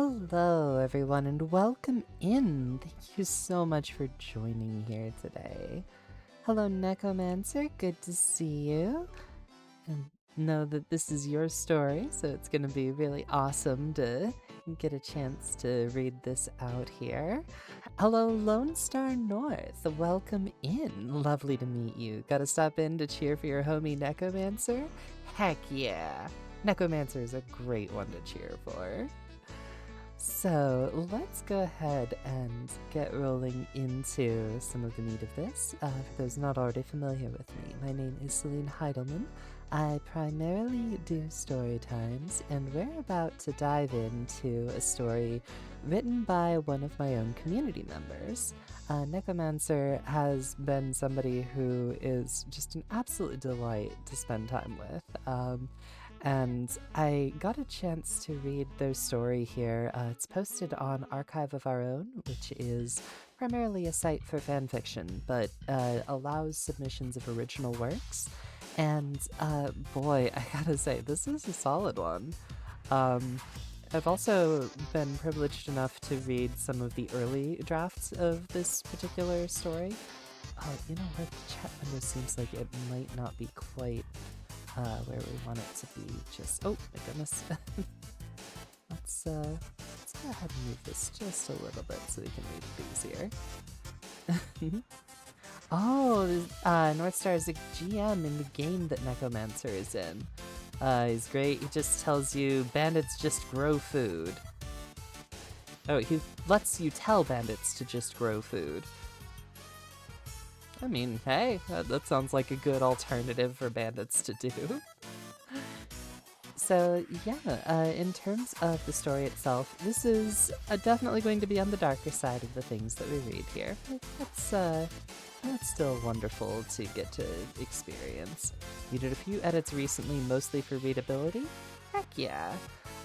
Hello, everyone, and welcome in. Thank you so much for joining here today. Hello, Necomancer. Good to see you. And know that this is your story, so it's going to be really awesome to get a chance to read this out here. Hello, Lone Star North. Welcome in. Lovely to meet you. Got to stop in to cheer for your homie Necomancer? Heck yeah. Necomancer is a great one to cheer for. So let's go ahead and get rolling into some of the meat of this. For those not already familiar with me, my name is Celine Heidelman. I primarily do story times, and we're about to dive into a story written by one of my own community members. Necomancer has been somebody who is just an absolute delight to spend time with. And I got a chance to read their story here. It's posted on Archive of Our Own, which is primarily a site for fanfiction, but allows submissions of original works. And boy, I gotta say, this is a solid one. I've also been privileged enough to read some of the early drafts of this particular story. You know what? The chat window seems like it might not be quite where we want it to be. Just oh my goodness. let's go ahead and move this just a little bit so we can read it easier. Oh, North Star is a GM in the game that Necomancer is in. He's great. He just tells you bandits just grow food. Oh, he lets you tell bandits to just grow food. I mean, hey, that sounds like a good alternative for bandits to do. So yeah, in terms of the story itself, this is definitely going to be on the darker side of the things that we read here. That's still wonderful to get to experience. You did a few edits recently, mostly for readability? Heck yeah.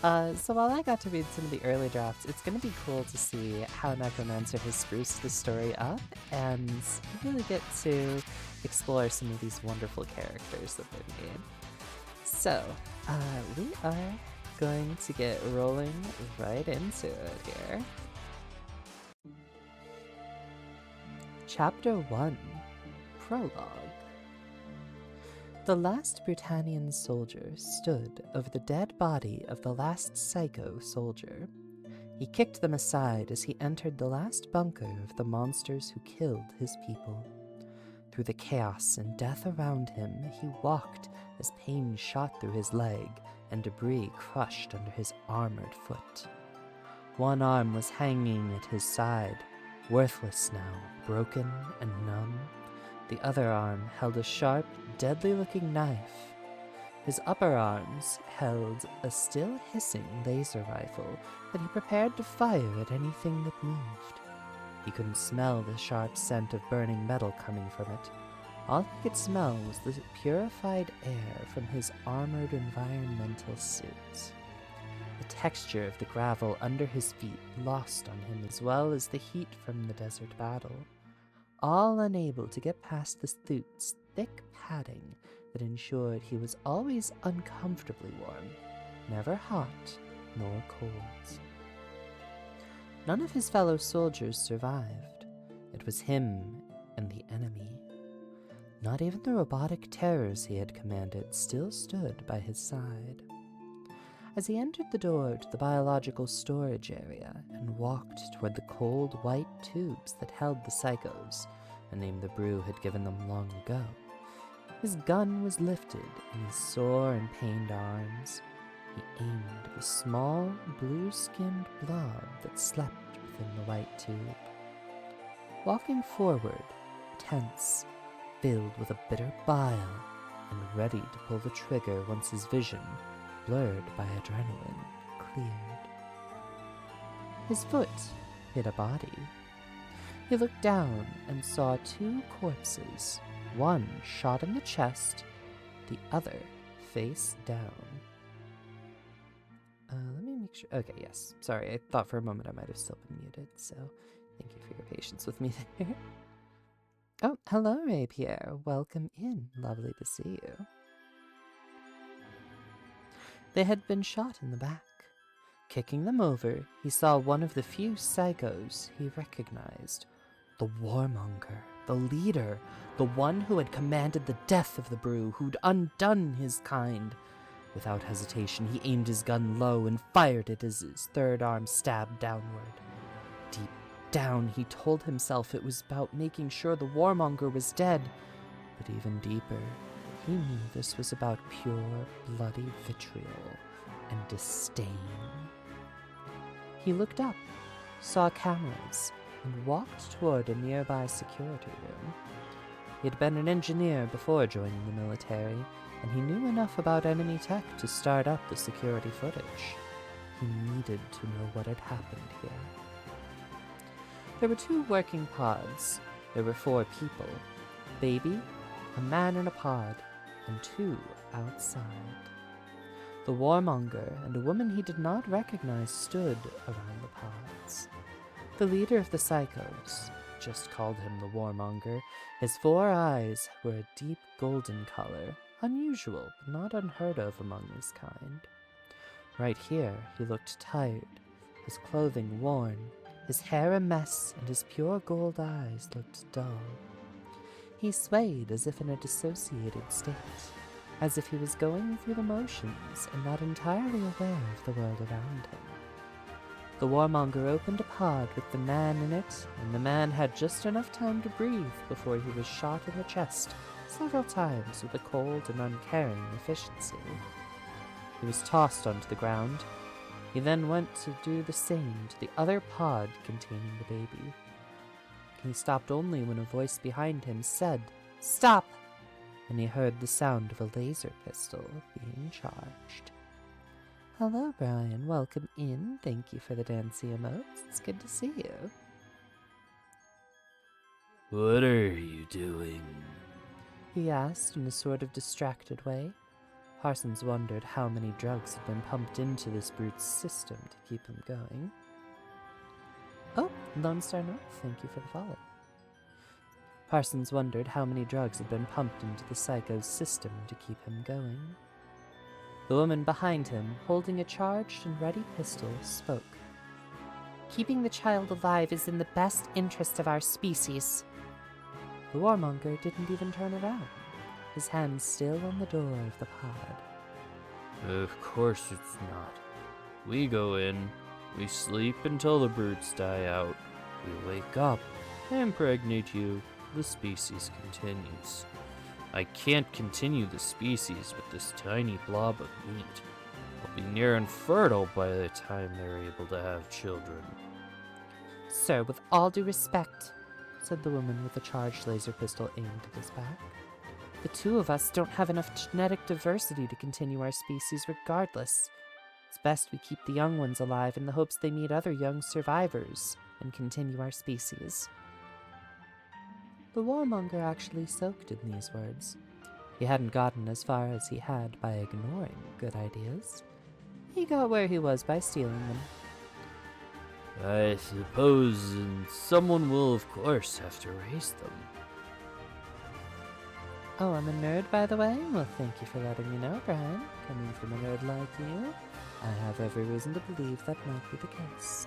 So while I got to read some of the early drafts, it's going to be cool to see how Necomancer has spruced the story up and really get to explore some of these wonderful characters that they've made. So, we are going to get rolling right into it here. Chapter 1, Prologue. The last Brutalian soldier stood over the dead body of the last psycho soldier. He kicked them aside as he entered the last bunker of the monsters who killed his people. Through the chaos and death around him, he walked as pain shot through his leg and debris crushed under his armored foot. One arm was hanging at his side, worthless now, broken and numb. The other arm held a sharp, deadly-looking knife. His upper arms held a still hissing laser rifle that he prepared to fire at anything that moved. He couldn't smell the sharp scent of burning metal coming from it. All he could smell was the purified air from his armored environmental suit. The texture of the gravel under his feet lost on him, as well as the heat from the desert battle. All unable to get past the suit's thick padding that ensured he was always uncomfortably warm, never hot nor cold. None of his fellow soldiers survived. It was him and the enemy. Not even the robotic terrors he had commanded still stood by his side. As he entered the door to the biological storage area and walked toward the cold white tubes that held the psychos, a name the brew had given them long ago, his gun was lifted in his sore and pained arms. He aimed at the small, blue-skinned blob that slept within the white tube. Walking forward, tense, filled with a bitter bile, and ready to pull the trigger once his vision, blurred by adrenaline, cleared. His foot hit a body. He looked down and saw two corpses, one shot in the chest, the other face down. Let me make sure. Okay, yes. Sorry, I thought for a moment I might have still been muted, so thank you for your patience with me there. Oh, hello, Rapier. Welcome in. Lovely to see you. They had been shot in the back, Kicking them over, he saw one of the few psychos he recognized. The warmonger, the leader, the one who had commanded the death of the brew, who'd undone his kind. Without hesitation, he aimed his gun low and fired it as his third arm stabbed downward. Deep down, he told himself it was about making sure the warmonger was dead. But even deeper, he knew this was about pure, bloody vitriol and disdain. He looked up, saw cameras, and walked toward a nearby security room. He had been an engineer before joining the military, and he knew enough about enemy tech to start up the security footage. He needed to know what had happened here. There were 2 working pods. There were 4 people. A baby, a man in a pod, and 2 outside. The warmonger and a woman he did not recognize stood around the pods. The leader of the psychos, just called him the warmonger, his 4 eyes were a deep golden color, unusual but not unheard of among his kind. Right here he looked tired, his clothing worn, his hair a mess, and his pure gold eyes looked dull. He swayed as if in a dissociated state, as if he was going through the motions and not entirely aware of the world around him. The warmonger opened a pod with the man in it, and the man had just enough time to breathe before he was shot in the chest several times with a cold and uncaring efficiency. He was tossed onto the ground. He then went to do the same to the other pod containing the baby. He stopped only when a voice behind him said, "Stop!" and he heard the sound of a laser pistol being charged. "Hello, Brian. Welcome in. Thank you for the dancy emotes. It's good to see you." What are you doing? He asked in a sort of distracted way. Parsons wondered how many drugs had been pumped into this brute's system to keep him going. Oh, Lone Star North, thank you for the follow. Parsons wondered how many drugs had been pumped into the psycho's system to keep him going. The woman behind him, holding a charged and ready pistol, spoke. "Keeping the child alive is in the best interest of our species." The warmonger didn't even turn around, his hand still on the door of the pod. Of course it's not. We go in, we sleep until the brutes die out, we wake up, impregnate you, the species continues. I can't continue the species with this tiny blob of meat. I'll be near infertile by the time they're able to have children. "Sir, with all due respect," said the woman with the charged laser pistol aimed at his back, "the 2 of us don't have enough genetic diversity to continue our species regardless. It's best we keep the young ones alive in the hopes they meet other young survivors and continue our species." The warmonger actually soaked in these words. He hadn't gotten as far as he had by ignoring good ideas. He got where he was by stealing them. I suppose someone will of course have to raise them. Oh, I'm a nerd, by the way? Well, thank you for letting me know, Brian. Coming from a nerd like you, I have every reason to believe that might be the case.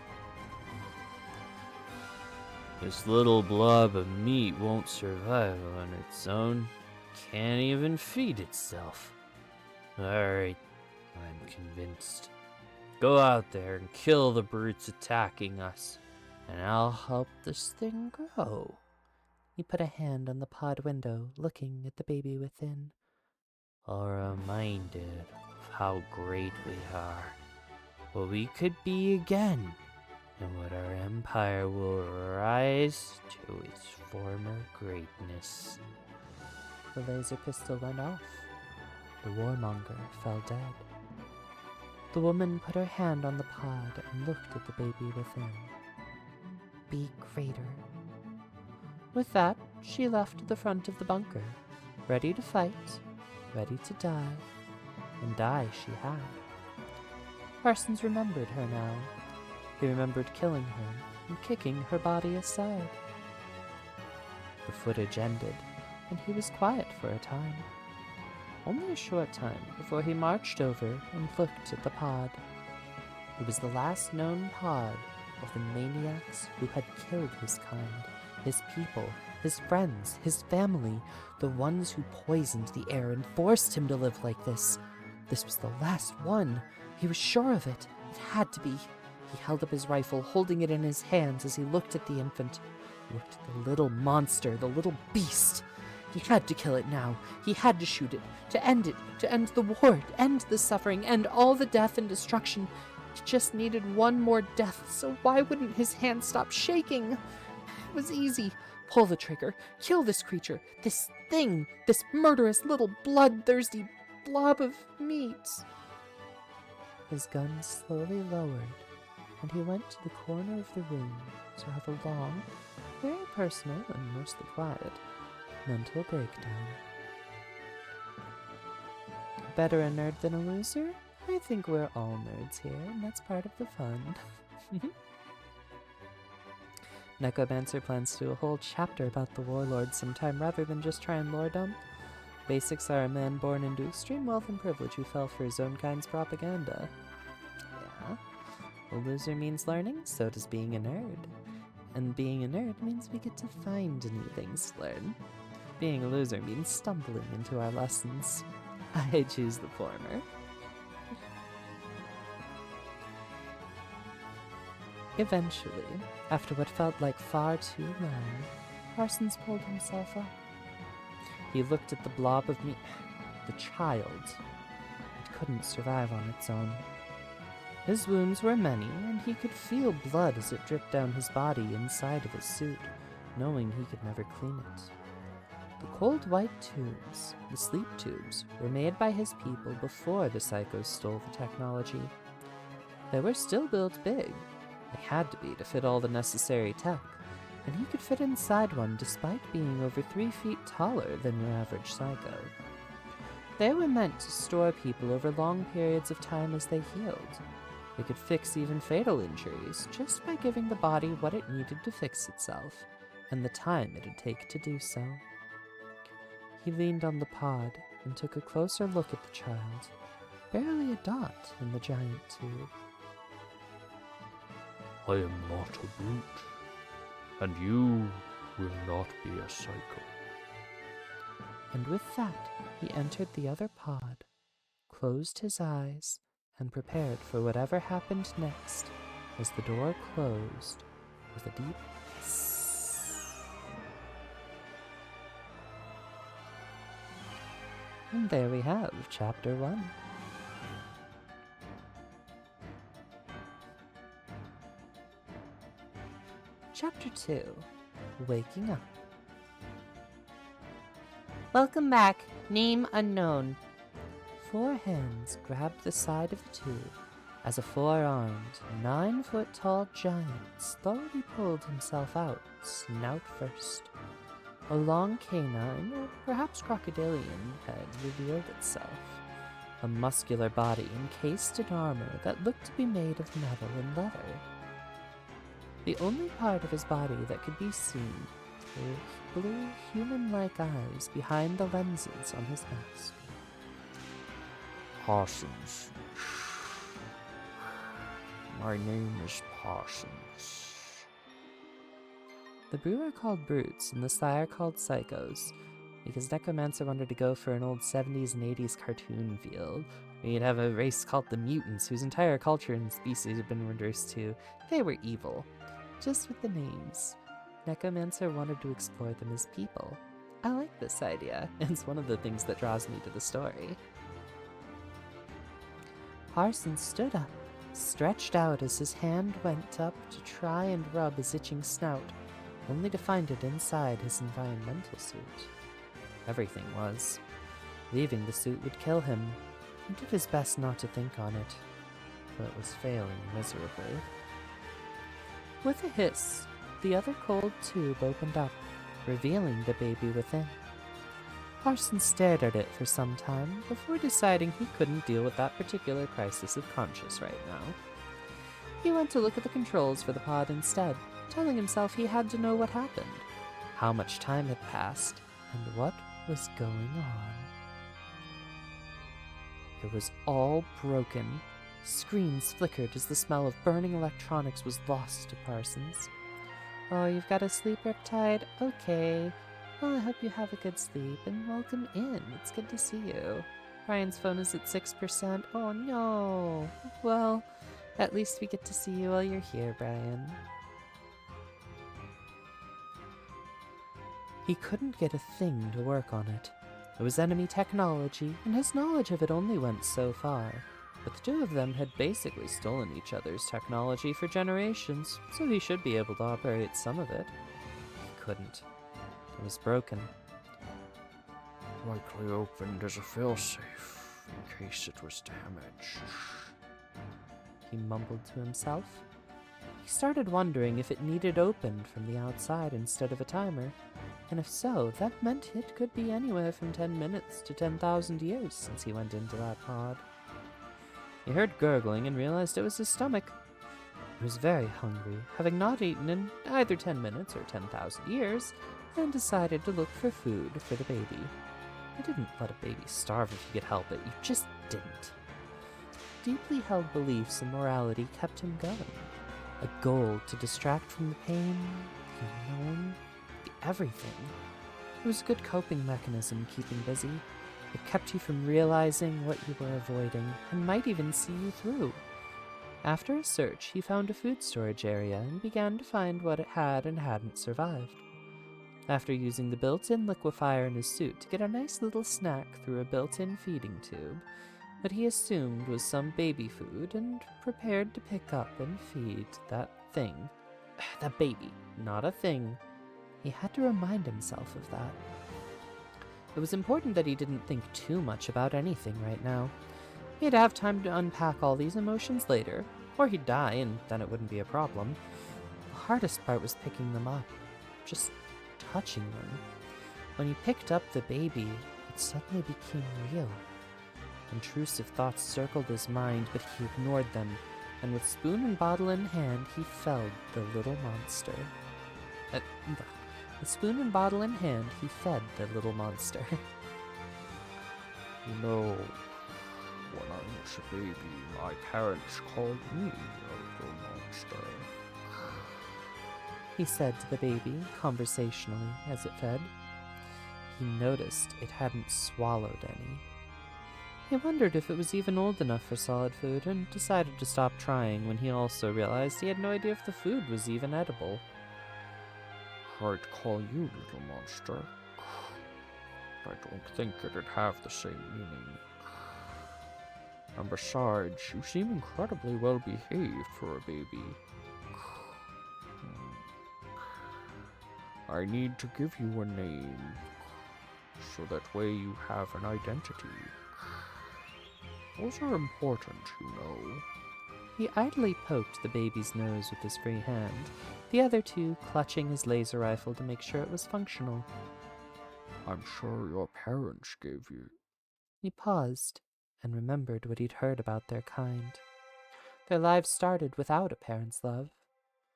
This little blob of meat won't survive on its own. Can't even feed itself. Alright, I'm convinced. Go out there and kill the brutes attacking us, and I'll help this thing grow. He put a hand on the pod window, looking at the baby within. Reminded of how great we are, what we could be again, and what our empire will rise to its former greatness. The laser pistol went off. The warmonger fell dead. The woman put her hand on the pod and looked at the baby within. Be greater. With that, she left the front of the bunker, ready to fight, ready to die, and die she had. Parsons remembered her now. He remembered killing her and kicking her body aside. The footage ended, and he was quiet for a time. Only a short time before he marched over and looked at the pod. It was the last known pod of the maniacs who had killed his kind, his people, his friends, his family, the ones who poisoned the air and forced him to live like this. This was the last one. He was sure of it. It had to be. He held up his rifle, holding it in his hands as he looked at the infant. Looked at the little monster, the little beast. He had to kill it now. He had to shoot it, to end the war, to end the suffering, end all the death and destruction. He just needed one more death, so why wouldn't his hand stop shaking? It was easy. Pull the trigger. Kill this creature, this thing, this murderous little bloodthirsty blob of meat. His gun slowly lowered, and he went to the corner of the room to have a long, very personal and mostly quiet, mental breakdown. Better a nerd than a loser? I think we're all nerds here, and that's part of the fun. Necomancer plans to do a whole chapter about the warlords sometime rather than just try and lore dump. Basics are a man born into extreme wealth and privilege who fell for his own kind's propaganda. Yeah. A loser means learning, so does being a nerd. And being a nerd means we get to find new things to learn. Being a loser means stumbling into our lessons. I choose the former. Eventually, after what felt like far too long, Parsons pulled himself up. He looked at the blob of meat, the child. It couldn't survive on its own. His wounds were many, and he could feel blood as it dripped down his body inside of his suit, knowing he could never clean it. The cold white tubes, the sleep tubes, were made by his people before the psychos stole the technology. They were still built big. They had to be to fit all the necessary tech, and he could fit inside one despite being over 3 feet taller than your average psycho. They were meant to store people over long periods of time as they healed. They could fix even fatal injuries just by giving the body what it needed to fix itself, and the time it'd take to do so. He leaned on the pod and took a closer look at the child, barely a dot in the giant tube. I am not a brute, and you will not be a psycho. And with that, he entered the other pod, closed his eyes, and prepared for whatever happened next as the door closed with a deep hiss. And there we have Chapter 1. Chapter 2, Waking Up. Welcome back. Name unknown. 4 hands grabbed the side of the tube as a 4-armed, 9-foot-tall giant slowly pulled himself out, snout first. A long canine, or perhaps crocodilian, head revealed itself. A muscular body encased in armor that looked to be made of metal and leather. The only part of his body that could be seen were blue, human-like eyes behind the lenses on his mask. Parsons. My name is Parsons. The brew are called brutes and the sly are called psychos, because Necomancer wanted to go for an old 70s and 80s cartoon feel. We'd have a race called the mutants, whose entire culture and species had been reduced to they were evil. Just with the names. Necomancer wanted to explore them as people. I like this idea. It's one of the things that draws me to the story. Parsons stood up, stretched out as his hand went up to try and rub his itching snout, only to find it inside his environmental suit. Everything was. Leaving the suit would kill him. He did his best not to think on it, but was failing miserably. With a hiss, the other cold tube opened up, revealing the baby within. Parsons stared at it for some time before deciding he couldn't deal with that particular crisis of conscience right now. He went to look at the controls for the pod instead, telling himself he had to know what happened, how much time had passed, and what was going on. It was all broken, Screens flickered as the smell of burning electronics was lost to Parsons. "Oh, you've got a sleep, Riptide? Okay. Well, I hope you have a good sleep, and welcome in. It's good to see you. Ryan's phone is at 6%. Oh, no. Well, at least we get to see you while you're here, Brian." He couldn't get a thing to work on it. It was enemy technology, and his knowledge of it only went so far. But the two of them had basically stolen each other's technology for generations, so he should be able to operate some of it. He couldn't. It was broken. Likely opened as a failsafe, in case it was damaged, he mumbled to himself. He started wondering if it needed opened from the outside instead of a timer, and if so, that meant it could be anywhere from 10 minutes to 10,000 years since he went into that pod. He heard gurgling and realized it was his stomach. He was very hungry, having not eaten in either 10 minutes or 10,000 years, and decided to look for food for the baby. You didn't let a baby starve if you could help it, you just didn't. Deeply held beliefs and morality kept him going. A goal to distract from the pain, the unknown, the everything. It was a good coping mechanism keeping busy. It kept you from realizing what you were avoiding, and might even see you through. After a search, he found a food storage area and began to find what it had and hadn't survived. After using the built-in liquefier in his suit to get a nice little snack through a built-in feeding tube, what he assumed was some baby food, and prepared to pick up and feed that thing. That baby, not a thing. He had to remind himself of that. It was important that he didn't think too much about anything right now. He'd have time to unpack all these emotions later, or he'd die, and then it wouldn't be a problem. The hardest part was picking them up, just touching them. When he picked up the baby, it suddenly became real. Intrusive thoughts circled his mind, but he ignored them, and with spoon and bottle in hand, he fed the little monster. With spoon and bottle in hand, he fed the little monster. You know, when I was a baby, my parents called me a little monster, he said to the baby, conversationally, as it fed. He noticed it hadn't swallowed any. He wondered if it was even old enough for solid food, and decided to stop trying when he also realized he had no idea if the food was even edible. I'd call you little monster. I don't think it'd have the same meaning. And besides, you seem incredibly well behaved for a baby. I need to give you a name, so that way you have an identity. Those are important, you know. He idly poked the baby's nose with his free hand, the other two clutching his laser rifle to make sure it was functional. I'm sure your parents gave you... He paused and remembered what he'd heard about their kind. Their lives started without a parent's love.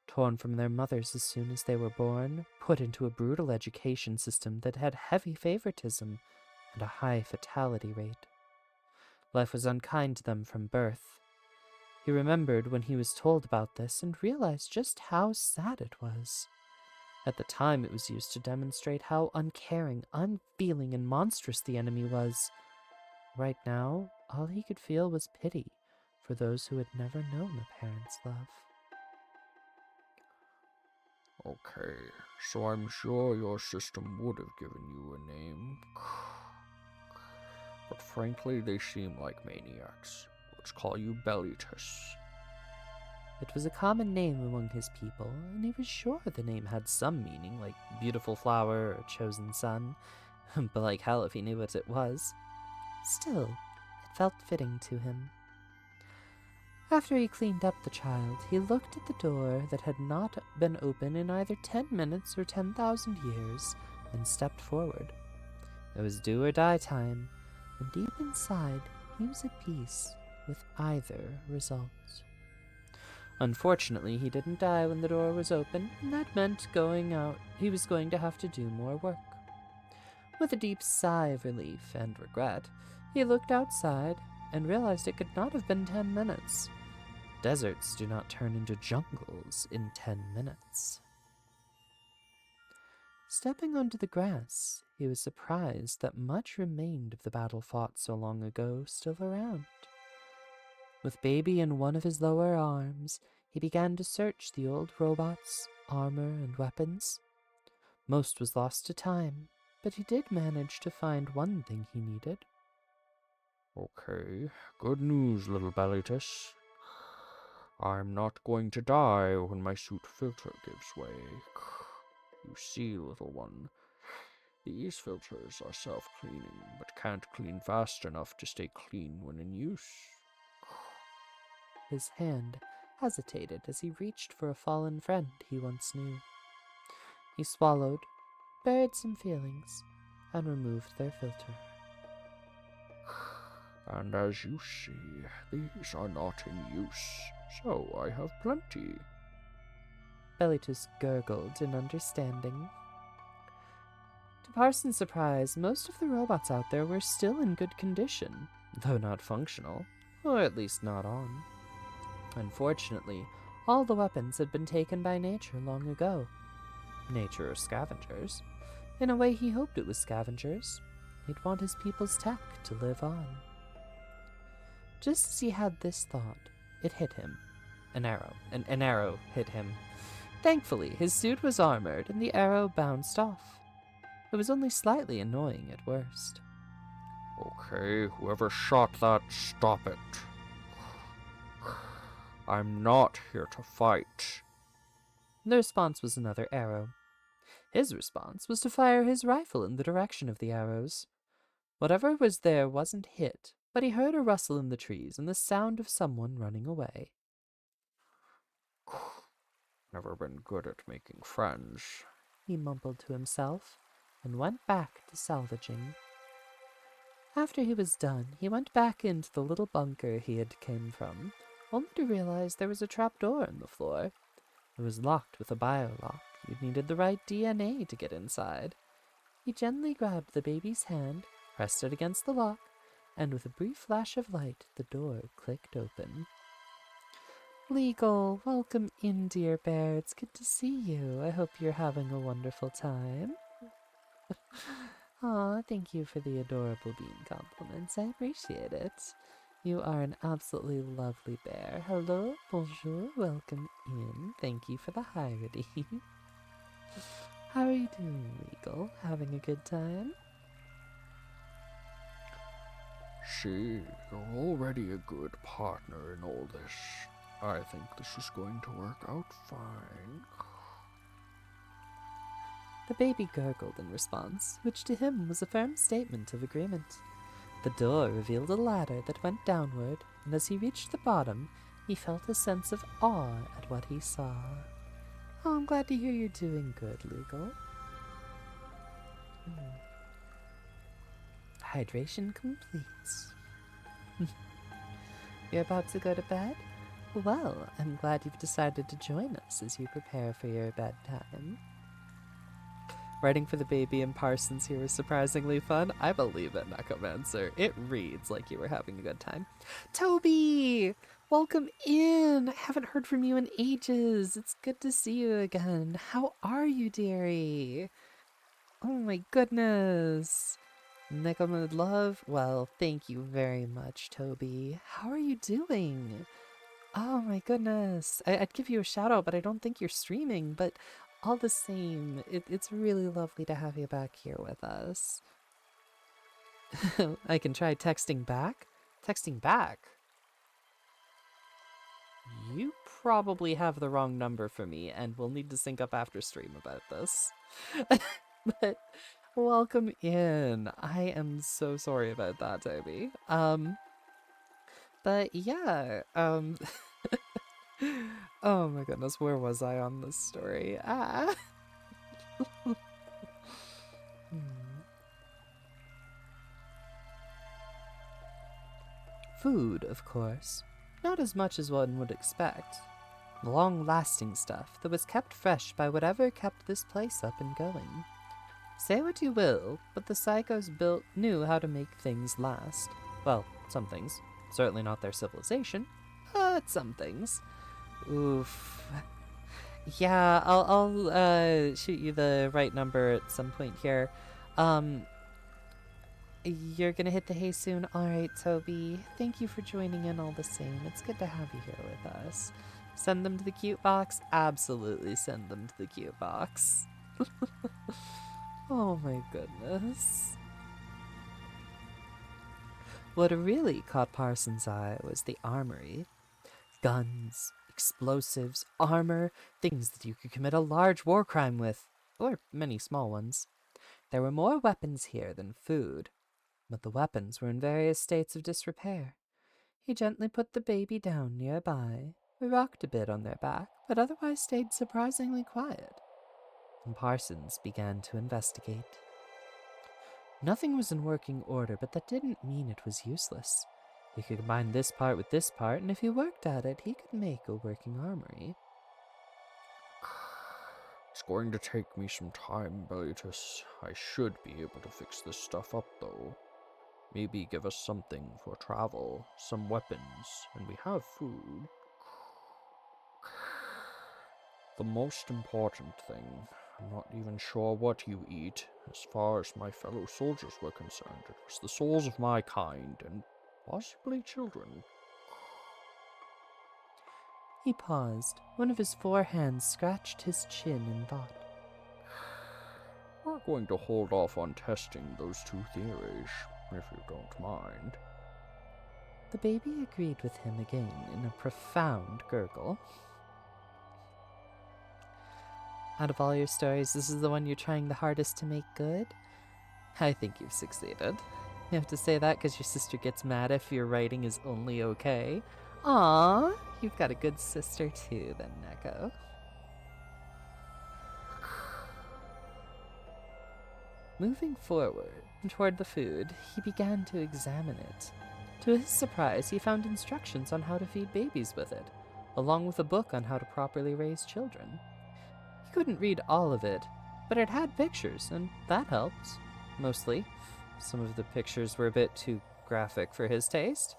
Torn from their mothers as soon as they were born, put into a brutal education system that had heavy favoritism and a high fatality rate. Life was unkind to them from birth. He remembered when he was told about this and realized just how sad it was. At the time, it was used to demonstrate how uncaring, unfeeling, and monstrous the enemy was. Right now, all he could feel was pity for those who had never known a parent's love. Okay, so I'm sure your system would have given you a name. But frankly, they seem like maniacs. Let's call you Bellitus. It was a common name among his people, and he was sure the name had some meaning, like beautiful flower or chosen son, but like hell if he knew what it was. Still, it felt fitting to him. After he cleaned up the child, he looked at the door that had not been open in either 10 minutes or 10,000 years, and stepped forward. It was do or die time, and deep inside, he was at peace with either result. Unfortunately, he didn't die when the door was open, and that meant he was going to have to do more work. With a deep sigh of relief and regret, he looked outside and realized it could not have been 10 minutes. Deserts do not turn into jungles in 10 minutes. Stepping onto the grass, he was surprised that much remained of the battle fought so long ago still around. With Baby in one of his lower arms, he began to search the old robots, armor, and weapons. Most was lost to time, but he did manage to find one thing he needed. Okay, good news, little Bellitus. I'm not going to die when my suit filter gives way. You see, little one, these filters are self-cleaning, but can't clean fast enough to stay clean when in use. His hand hesitated as he reached for a fallen friend he once knew. He swallowed, buried some feelings, and removed their filter. And as you see, these are not in use, so I have plenty. Bellitus gurgled in understanding. To Parsons' surprise, most of the robots out there were still in good condition, though not functional, or at least not on. Unfortunately, all the weapons had been taken by nature long ago. Nature or scavengers. In a way, he hoped it was scavengers. He'd want his people's tech to live on. Just as he had this thought, it hit him. An arrow hit him. Thankfully, his suit was armored, and the arrow bounced off. It was only slightly annoying at worst. Okay, whoever shot that, stop it. I'm not here to fight. The response was another arrow. His response was to fire his rifle in the direction of the arrows. Whatever was there wasn't hit, but he heard a rustle in the trees and the sound of someone running away. Never been good at making friends, he mumbled to himself, and went back to salvaging. After he was done, he went back into the little bunker he had came from, only to realize there was a trapdoor in the floor. It was locked with a biolock. You needed the right DNA to get inside. He gently grabbed the baby's hand, pressed it against the lock, and with a brief flash of light, the door clicked open. Legal, welcome in, dear bear. It's good to see you. I hope you're having a wonderful time. Aw, thank you for the adorable bean compliments. I appreciate it. You are an absolutely lovely bear. Hello, bonjour, welcome in. Thank you for the hi, Readig. How are you doing, Legal? Having a good time? See, you're already a good partner in all this. I think this is going to work out fine. The baby gurgled in response, which to him was a firm statement of agreement. The door revealed a ladder that went downward, and as he reached the bottom, he felt a sense of awe at what he saw. Oh, I'm glad to hear you're doing good, Legal. Hydration complete. You're about to go to bed? Well, I'm glad you've decided to join us as you prepare for your bedtime. Writing for the baby and Parsons here was surprisingly fun. I believe it, Necomancer. It reads like you were having a good time. Toby! Welcome in! I haven't heard from you in ages. It's good to see you again. How are you, dearie? Oh my goodness. Necomancer love? Well, thank you very much, Toby. How are you doing? Oh my goodness. I'd give you a shout out, but I don't think you're streaming, but all the same, it's really lovely to have you back here with us. I can try texting back? Texting back? You probably have the wrong number for me, and we'll need to sync up after stream about this. But welcome in. I am so sorry about that, Toby. But yeah, oh my goodness, where was I on this story? Food, of course. Not as much as one would expect. Long-lasting stuff that was kept fresh by whatever kept this place up and going. Say what you will, but the psychos knew how to make things last. Well, some things. Certainly not their civilization, but some things. Oof. Yeah, I'll shoot you the right number at some point here. You're gonna hit the hay soon? Alright, Toby. Thank you for joining in all the same. It's good to have you here with us. Send them to the cute box? Absolutely send them to the cute box. Oh my goodness. What really caught Parsons' eye was the armory. Guns, explosives, armor, things that you could commit a large war crime with, or many small ones. There were more weapons here than food, but the weapons were in various states of disrepair. He gently put the baby down nearby, rocked a bit on their back, but otherwise stayed surprisingly quiet. And Parsons began to investigate. Nothing was in working order, but that didn't mean it was useless. He could combine this part with this part, and if he worked at it, he could make a working armory. It's going to take me some time, Bellitus. I should be able to fix this stuff up, though. Maybe give us something for travel, some weapons, and we have food. The most important thing, I'm not even sure what you eat. As far as my fellow soldiers were concerned, it was the souls of my kind, and possibly children. He paused. One of his 4 hands scratched his chin in thought. We're going to hold off on testing those 2 theories, if you don't mind. The baby agreed with him again in a profound gurgle. Out of all your stories, this is the one you're trying the hardest to make good? I think you've succeeded. You have to say that because your sister gets mad if your writing is only okay. Aww, you've got a good sister too, then, Neko. Moving forward toward the food, he began to examine it. To his surprise, he found instructions on how to feed babies with it, along with a book on how to properly raise children. He couldn't read all of it, but it had pictures, and that helped. Mostly. Some of the pictures were a bit too graphic for his taste.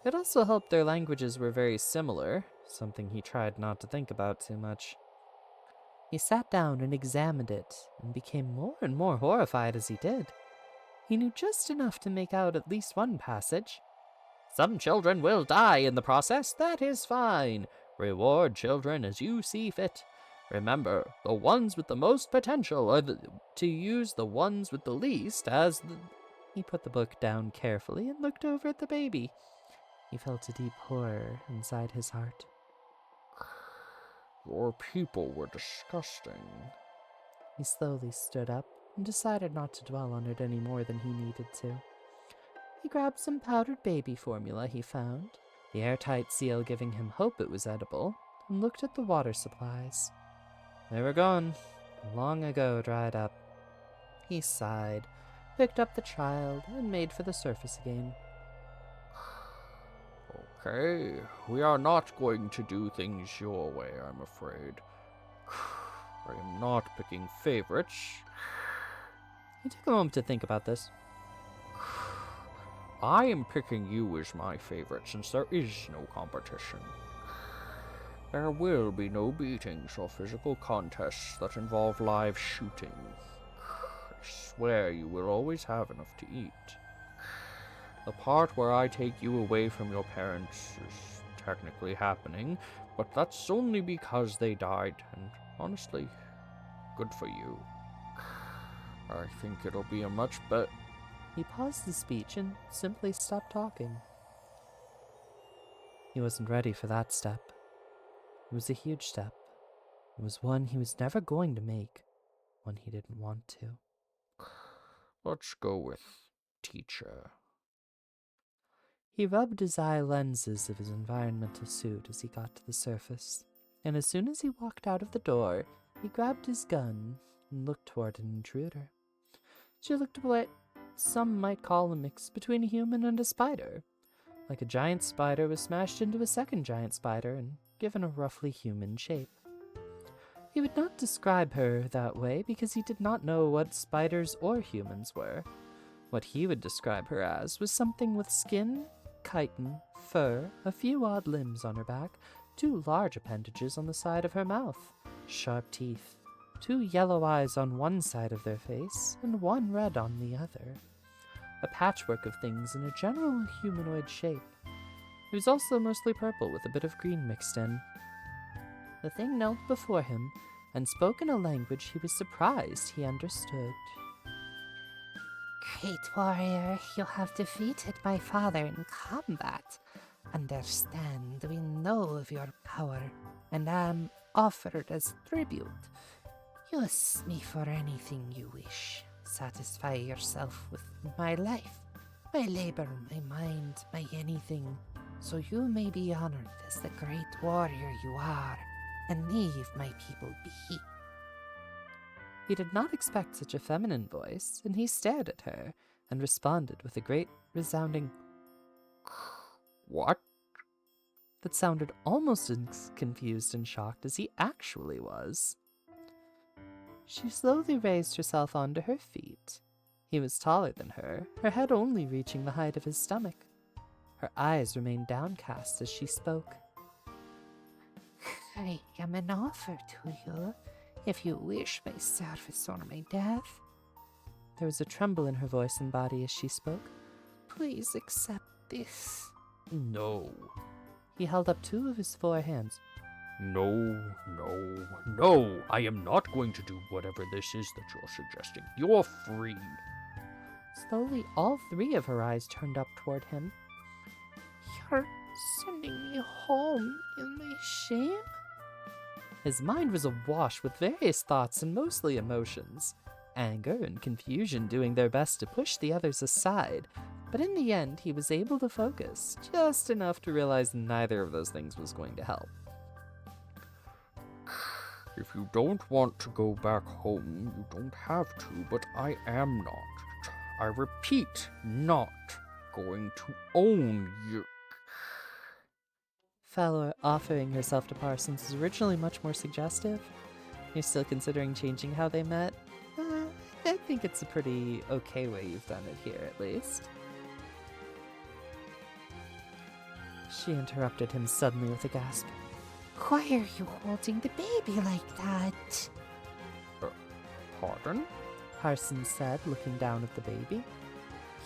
It also helped their languages were very similar, something he tried not to think about too much. He sat down and examined it, and became more and more horrified as he did. He knew just enough to make out at least one passage. Some children will die in the process, that is fine. Reward children as you see fit. Remember, the ones with the most potential are to use the ones with the least as the... He put the book down carefully and looked over at the baby. He felt a deep horror inside his heart. Your people were disgusting. He slowly stood up and decided not to dwell on it any more than he needed to. He grabbed some powdered baby formula he found, the airtight seal giving him hope it was edible, and looked at the water supplies. They were gone, long ago dried up. He sighed, picked up the child, and made for the surface again. Okay, we are not going to do things your way, I'm afraid. I am not picking favorites. He took a moment to think about this. I am picking you as my favorite since there is no competition. There will be no beatings or physical contests that involve live shooting. I swear you will always have enough to eat. The part where I take you away from your parents is technically happening, but that's only because they died, and honestly, good for you. I think it'll be a much better... He paused his speech and simply stopped talking. He wasn't ready for that step. It was a huge step. It was one he was never going to make, one he didn't want to. Let's go with teacher. He rubbed his eye lenses of his environmental suit as he got to the surface, and as soon as he walked out of the door, he grabbed his gun and looked toward an intruder. She looked what some might call a mix between a human and a spider. Like a giant spider was smashed into a second giant spider and given a roughly human shape. He would not describe her that way because he did not know what spiders or humans were. What he would describe her as was something with skin chitin, fur, a few odd limbs on her back, 2 large appendages on the side of her mouth, sharp teeth, 2 yellow eyes on one side of their face, and 1 red on the other. A patchwork of things in a general humanoid shape. It was also mostly purple with a bit of green mixed in. The thing knelt before him and spoke in a language he was surprised he understood. Great warrior, you have defeated my father in combat. Understand, we know of your power, and am offered as tribute. Use me for anything you wish. Satisfy yourself with my life, my labor, my mind, my anything, so you may be honored as the great warrior you are, and leave my people be. He did not expect such a feminine voice, and he stared at her and responded with a great resounding What? that sounded almost as confused and shocked as he actually was. She slowly raised herself onto her feet. He was taller than her head only reaching the height of his stomach. Her eyes remained downcast as she spoke. I am an offer to you, if you wish my service or my death. There was a tremble in her voice and body as she spoke. Please accept this. No. He held up 2 of his 4 hands. No. I am not going to do whatever this is that you're suggesting. You're free. Slowly, all 3 of her eyes turned up toward him. You're sending me home in my shame? His mind was awash with various thoughts and mostly emotions. Anger and confusion doing their best to push the others aside, but in the end he was able to focus, just enough to realize neither of those things was going to help. If you don't want to go back home, you don't have to, but I am not. I repeat, not going to own you. Fowler offering herself to Parsons is originally much more suggestive. You're still considering changing how they met? I think it's a pretty okay way you've done it here, at least. She interrupted him suddenly with a gasp. Why are you holding the baby like that? Pardon? Parsons said, looking down at the baby.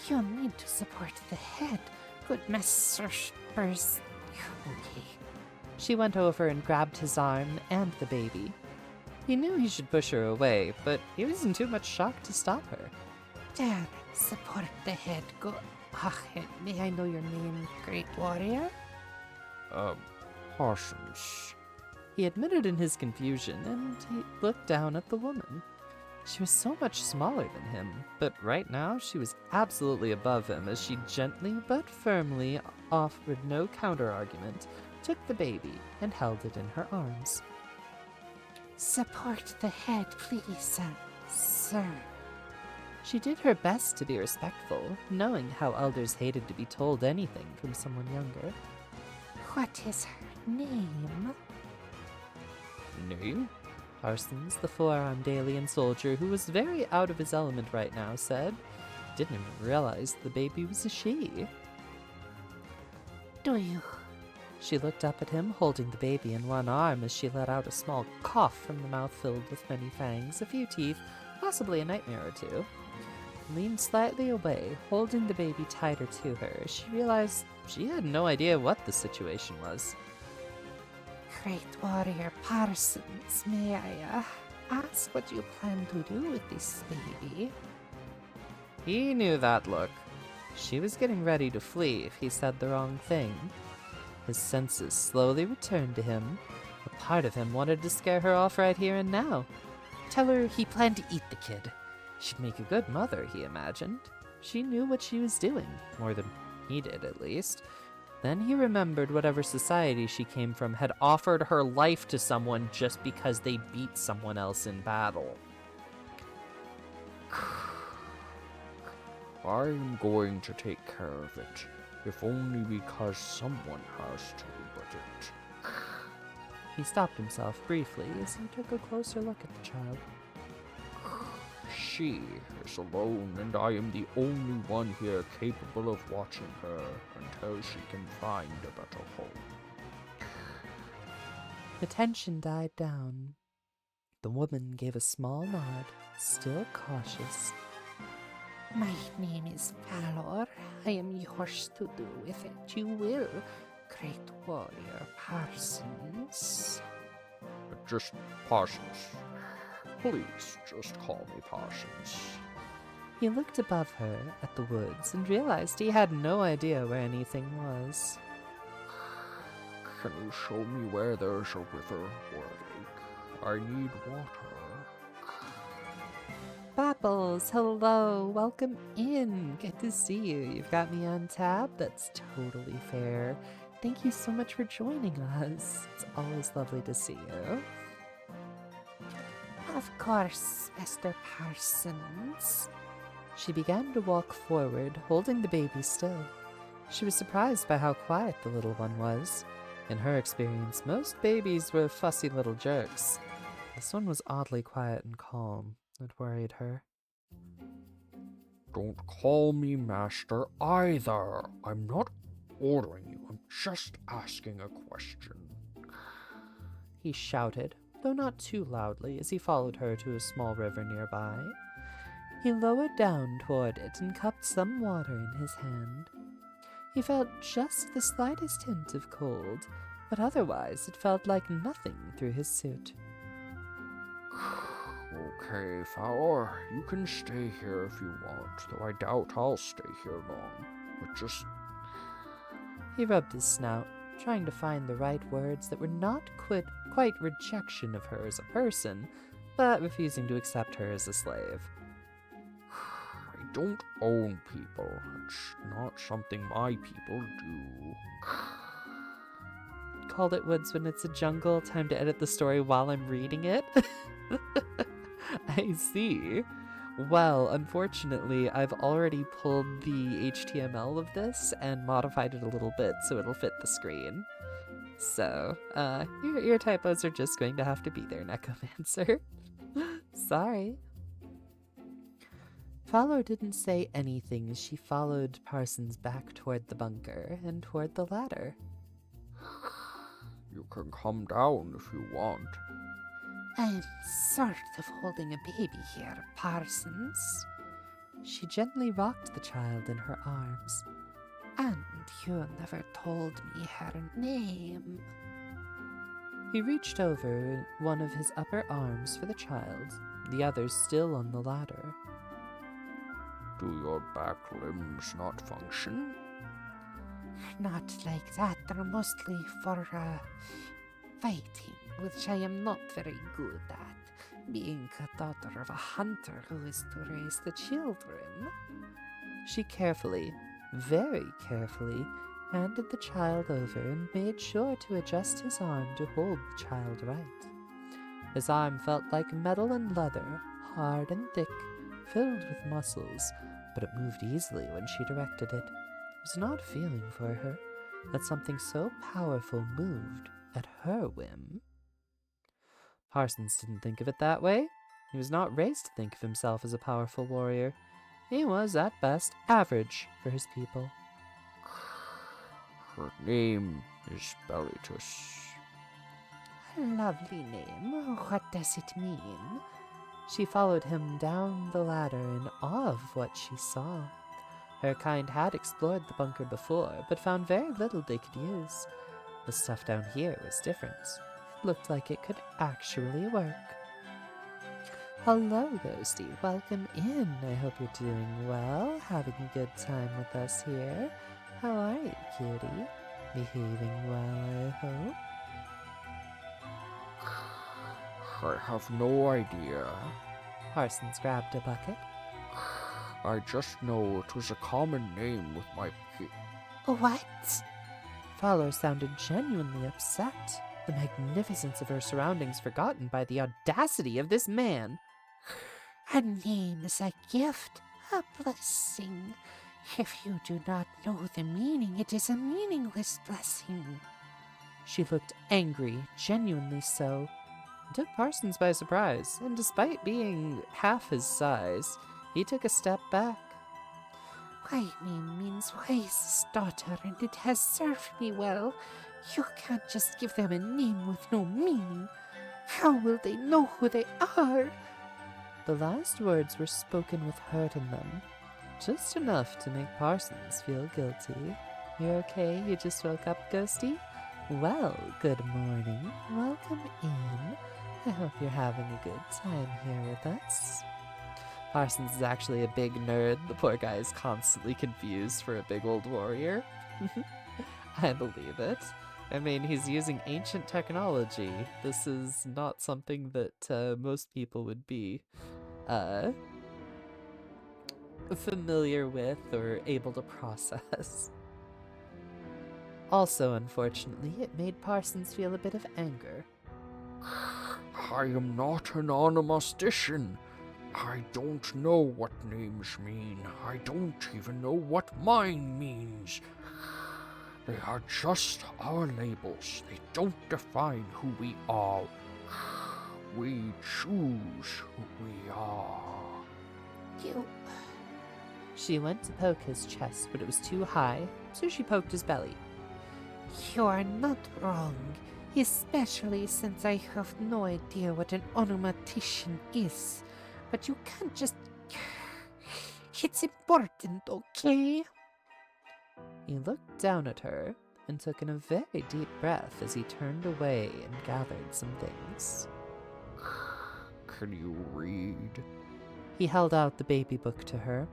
You need to support the head, good Master Spurs. Okay. She went over and grabbed his arm and the baby. He knew he should push her away, but he was in too much shock to stop her. There, support the head, go. May I know your name, great warrior? Parsons. He admitted in his confusion, and he looked down at the woman. She was so much smaller than him, but right now she was absolutely above him as she gently but firmly offered no counter-argument, took the baby, and held it in her arms. Support the head, please, sir. She did her best to be respectful, knowing how elders hated to be told anything from someone younger. What is her name? Name? Parsons, the 4-armed alien soldier who was very out of his element right now, said. Didn't even realize the baby was a she. Do you? She looked up at him, holding the baby in one arm as she let out a small cough from the mouth filled with many fangs, a few teeth, possibly a nightmare or 2. Leaned slightly away, holding the baby tighter to her as she realized she had no idea what the situation was. Great warrior Parsons, may I ask what you plan to do with this baby? He knew that look. She was getting ready to flee if he said the wrong thing. His senses slowly returned to him. A part of him wanted to scare her off right here and now. Tell her he planned to eat the kid. She'd make a good mother, he imagined. She knew what she was doing, more than he did at least. Then he remembered whatever society she came from had offered her life to someone just because they beat someone else in battle. I'm going to take care of it, if only because someone has to, but it... He stopped himself briefly as he took a closer look at the child. She is alone, and I am the only one here capable of watching her until she can find a better home. The tension died down. The woman gave a small nod, still cautious. My name is Valor. I am yours to do with it you will, great warrior Parsons. Just Parsons. Please, just call me Parsons. He looked above her at the woods and realized he had no idea where anything was. Can you show me where there's a river or a lake? I need water. Bapples, hello, welcome in. Good to see you. You've got me on tab. That's totally fair. Thank you so much for joining us. It's always lovely to see you. Of course, Mr. Parsons. She began to walk forward, holding the baby still. She was surprised by how quiet the little one was. In her experience, most babies were fussy little jerks. This one was oddly quiet and calm. It worried her. Don't call me master either. I'm not ordering you. I'm just asking a question. He shouted, though not too loudly, as he followed her to a small river nearby. He lowered down toward it and cupped some water in his hand. He felt just the slightest hint of cold, but otherwise it felt like nothing through his suit. Okay, Fowler, you can stay here if you want, though I doubt I'll stay here long. But just... He rubbed his snout, trying to find the right words that were not quite rejection of her as a person, but refusing to accept her as a slave. I don't own people. It's not something my people do. Called it woods when it's a jungle. Time to edit the story while I'm reading it. I see. Well, unfortunately, I've already pulled the HTML of this and modified it a little bit so it'll fit the screen. So, your typos are just going to have to be there, Necomancer. Sorry. Fowler didn't say anything as she followed Parsons back toward the bunker and toward the ladder. You can come down if you want. I'm sort of holding a baby here, Parsons. She gently rocked the child in her arms. And you never told me her name. He reached over one of his upper arms for the child, the other still on the ladder. Do your back limbs not function? Not like that. They're mostly for, fighting, which I am not very good at, being a daughter of a hunter who is to raise the children. She carefully, very carefully, handed the child over and made sure to adjust his arm to hold the child right. His arm felt like metal and leather, hard and thick, filled with muscles, but it moved easily when she directed it. It was an odd feeling for her that something so powerful moved at her whim. Parsons didn't think of it that way. He was not raised to think of himself as a powerful warrior. He was, at best, average for his people. Her name is Bellitus. A lovely name. What does it mean? She followed him down the ladder in awe of what she saw. Her kind had explored the bunker before, but found very little they could use. The stuff down here was different. It looked like it could actually work. Hello, Ghosty. Welcome in. I hope you're doing well, having a good time with us here. How are you, cutie? Behaving well, I hope? I have no idea. Parsons grabbed a bucket. I just know it was a common name with my What? Fowler sounded genuinely upset, the magnificence of her surroundings forgotten by the audacity of this man. A name is a gift, a blessing. If you do not know the meaning, it is a meaningless blessing. She looked angry, genuinely so. It took Parsons by surprise, and despite being half his size, he took a step back. My name means wise daughter, and it has served me well. You can't just give them a name with no meaning. How will they know who they are? The last words were spoken with hurt in them, just enough to make Parsons feel guilty. You okay? You just woke up, Ghosty? Well, good morning. Welcome in. I hope you're having a good time here with us. Parsons is actually a big nerd. The poor guy is constantly confused for a big old warrior. I believe it. I mean, he's using ancient technology. This is not something that most people would be familiar with or able to process. Also, unfortunately, it made Parsons feel a bit of anger. I am not an onomastician. I don't know what names mean. I don't even know what mine means. They are just our labels. They don't define who we are. We choose who we are. You... She went to poke his chest, but it was too high, so she poked his belly. You are not wrong, especially since I have no idea what an onomatician is. But you can't just... It's important, okay? He looked down at her and took in a very deep breath as he turned away and gathered some things. Can you read? He held out the baby book to her.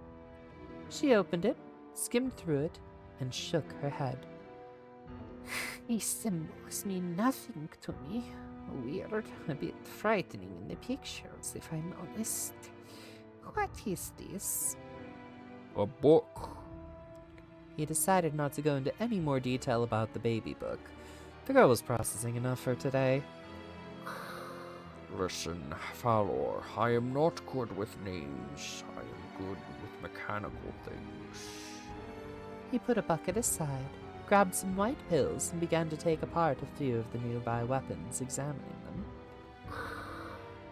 She opened it, skimmed through it, and shook her head. These symbols mean nothing to me. Weird, a bit frightening in the pictures, if I'm honest. What is this? A book. He decided not to go into any more detail about the baby book. The girl was processing enough for today. Listen, Falor, I am not good with names. I am good with mechanical things. He put a bucket aside, grabbed some white pills, and began to take apart a few of the nearby weapons, examining them.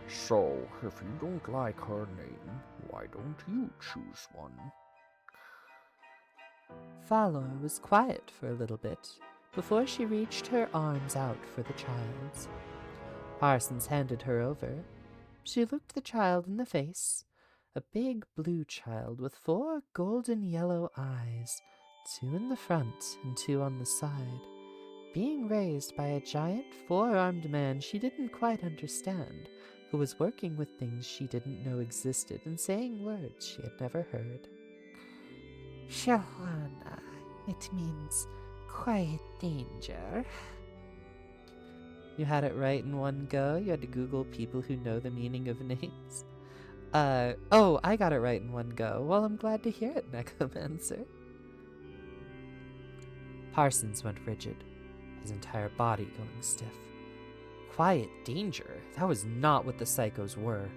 So, if you don't like her name, why don't you choose one? Falor was quiet for a little bit, before she reached her arms out for the child's. Parsons handed her over. She looked the child in the face, a big blue child with 4 golden yellow eyes, 2 in the front and 2 on the side, being raised by a giant 4-armed man she didn't quite understand, who was working with things she didn't know existed and saying words she had never heard. Shalana. It means quiet danger. You had it right in one go? You had to Google people who know the meaning of names? Oh, I got it right in one go. Well, I'm glad to hear it, Necomancer. Parsons went rigid, his entire body going stiff. Quiet danger? That was not what the psychos were.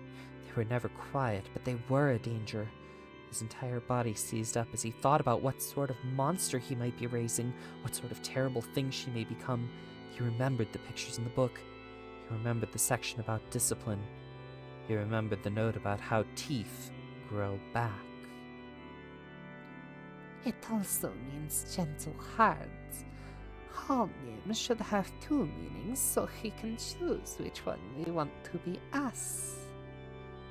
They were never quiet, but they were a danger. His entire body seized up as he thought about what sort of monster he might be raising, what sort of terrible thing she may become. He remembered the pictures in the book. He remembered the section about discipline. He remembered the note about how teeth grow back. It also means gentle hearts. All names should have 2 meanings, so he can choose which one we want to be us.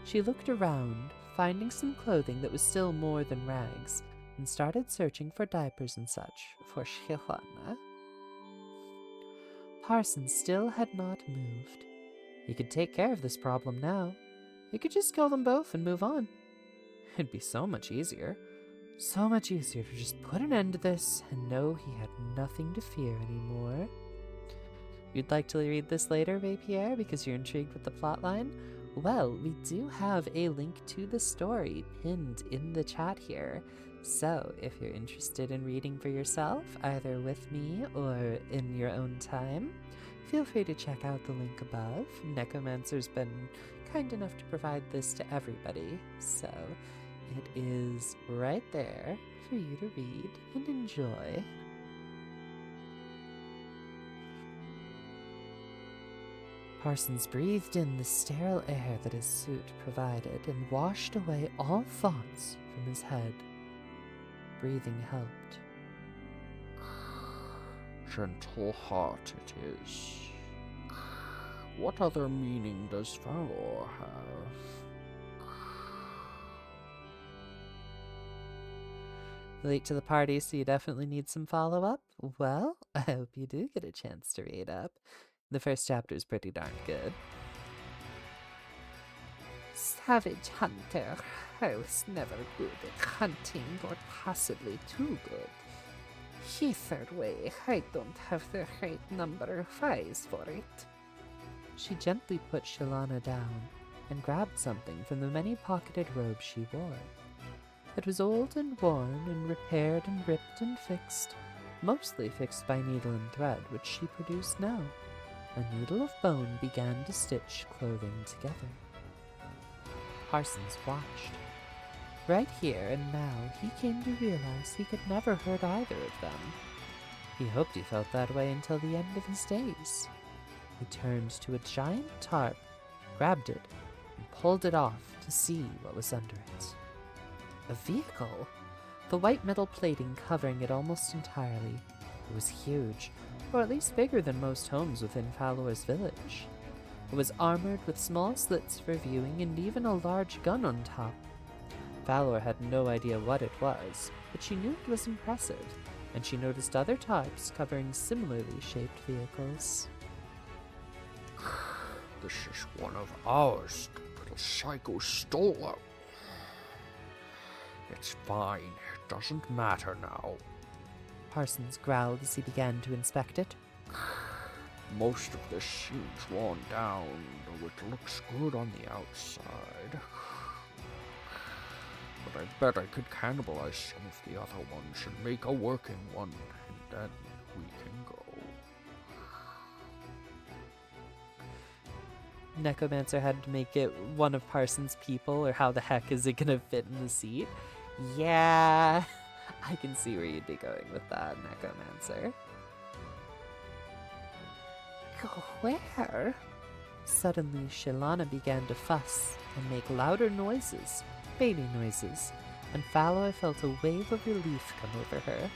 She looked around, finding some clothing that was still more than rags, and started searching for diapers and such for Shilana. Parsons still had not moved. He could take care of this problem now. He could just kill them both and move on. It'd be so much easier. So much easier to just put an end to this and know he had nothing to fear anymore. You'd like to read this later, Rapier, because you're intrigued with the plotline? Well, we do have a link to the story pinned in the chat here. So, if you're interested in reading for yourself, either with me or in your own time, feel free to check out the link above. Necomancer's been kind enough to provide this to everybody, so it is right there for you to read and enjoy. Parsons breathed in the sterile air that his suit provided and washed away all thoughts from his head. Breathing helped. Gentle heart it is. What other meaning does Valor have? Late to the party, so you definitely need some follow-up? Well, I hope you do get a chance to read up. The first chapter is pretty darn good. Savage hunter, I was never good at hunting, or possibly too good. Either way, I don't have the right number of eyes for it. She gently put Shalana down and grabbed something from the many-pocketed robe she wore. It was old and worn and repaired and ripped and fixed, mostly fixed by needle and thread, which she produced now. A needle of bone began to stitch clothing together. Parsons watched. Right here and now, he came to realize he could never hurt either of them. He hoped he felt that way until the end of his days. He turned to a giant tarp, grabbed it, and pulled it off to see what was under it. A vehicle! The white metal plating covering it almost entirely. It was huge, or at least bigger than most homes within Falor's village. It was armored with small slits for viewing and even a large gun on top. Valor had no idea what it was, but she knew it was impressive, and she noticed other tarps covering similarly shaped vehicles. This is one of ours. The little psycho stole it. It's fine. It doesn't matter now. Parsons growled as he began to inspect it. Most of this seems worn down, though it looks good on the outside. But I bet I could cannibalize some of the other ones and make a working one, and then we can go. Necomancer had to make it one of Parsons' people, or how the heck is it gonna fit in the seat? Yeah, I can see where you'd be going with that, Necomancer. Go where? Suddenly, Shalana began to fuss and make louder noises, baby noises, and Falor felt a wave of relief come over her.